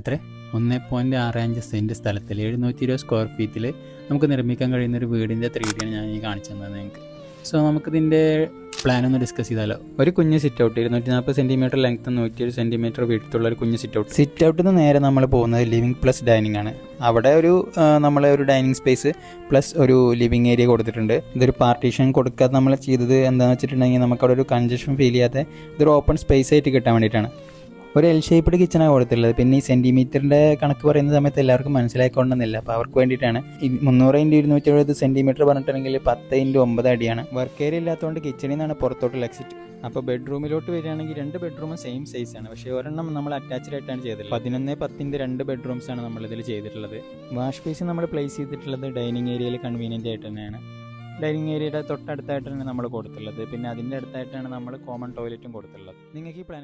എത്ര 1.65 സെൻറ്റ് സ്ഥലത്തിൽ 720 സ്ക്വയർ ഫീറ്റിൽ നമുക്ക് നിർമ്മിക്കാൻ കഴിയുന്നൊരു വീടിൻ്റെ 3D ആണ് ഞാൻ ഈ കാണിച്ചു തന്നത് നിങ്ങൾക്ക്. സോ നമുക്കിതിൻ്റെ പ്ലാനൊന്ന് ഡിസ്കസ് ചെയ്താലോ. ഒരു കുഞ്ഞ് സിറ്റ് ഔട്ട് 240 സെൻറ്റിമീറ്റർ ലെങ്ത്തും 107 സെൻറ്റിമീറ്റർ വീട്ടിലുള്ള ഒരു കുഞ്ഞ് സിറ്റ് ഔട്ടിൽ നിന്ന് നേരെ നമ്മൾ പോകുന്നത് ലിവിങ് പ്ലസ് ഡൈനിങ് ആണ്. അവിടെ നമ്മളെ ഒരു ഡൈനിങ് സ്പേസ് പ്ലസ് ഒരു ലിവിങ് ഏരിയ കൊടുത്തിട്ടുണ്ട്. ഇതൊരു പാർട്ടീഷൻ കൊടുക്കാതെ നമ്മൾ ചെയ്തത് എന്താണെന്ന് വെച്ചിട്ടുണ്ടെങ്കിൽ നമുക്കവിടെ ഒരു കൺജഷൻ ഫീൽ ചെയ്യാതെ ഇതൊരു ഓപ്പൺ സ്പേസ് ആയിട്ട് കിട്ടാൻ വേണ്ടിയിട്ടാണ്. ഒരു എൽ ഷേപ്പ്ഡ് കിച്ചണാണ് കൊടുത്തിട്ടുള്ളത്. പിന്നെ ഈ സെൻറ്റിമീറ്ററിൻ്റെ കണക്ക് പറയുന്ന സമയത്ത് എല്ലാവർക്കും മനസ്സിലായിക്കൊണ്ടെന്നില്ല, അപ്പോൾ അവർക്ക് വേണ്ടിയിട്ടാണ്. 300x270 സെൻറ്റിമീറ്റർ പറഞ്ഞിട്ടുണ്ടെങ്കിൽ 10x9 അടിയാണ്. വർക്ക് ഏരിയ ഇല്ലാത്തതുകൊണ്ട് കിച്ചണിൽ നിന്നാണ് പുറത്തോട്ടുള്ള എക്സിറ്റ്. അപ്പോൾ ബെഡ്റൂമിലോട്ട് വരികയാണെങ്കിൽ 2 ബെഡ്റൂമും സെയിം സൈസാണ്, പക്ഷേ ഒരെണ്ണം നമ്മൾ അറ്റാച്ച്ഡ് ആയിട്ടാണ് ചെയ്തത്. 11x10 2 ബെഡ്റൂംസാണ് നമ്മളിതിൽ ചെയ്തിട്ടുള്ളത്. വാഷ് ബേസിൻ നമ്മൾ പ്ലേസ് ചെയ്തിട്ടുള്ളത് ഡൈനിങ് ഏരിയയിൽ കൺവീനിയൻ്റ് ആയിട്ട് തന്നെയാണ്. ഡൈനിങ് ഏരിയയുടെ തൊട്ടടുത്തായിട്ടാണ് നമ്മൾ കൊടുത്തിട്ടുള്ളത്. പിന്നെ അതിൻ്റെ അടുത്തായിട്ടാണ് നമ്മൾ കോമൺ ടോയ്ലറ്റും കൊടുത്തിട്ടുള്ളത്. നിങ്ങൾക്ക് ഈ പ്ലാൻ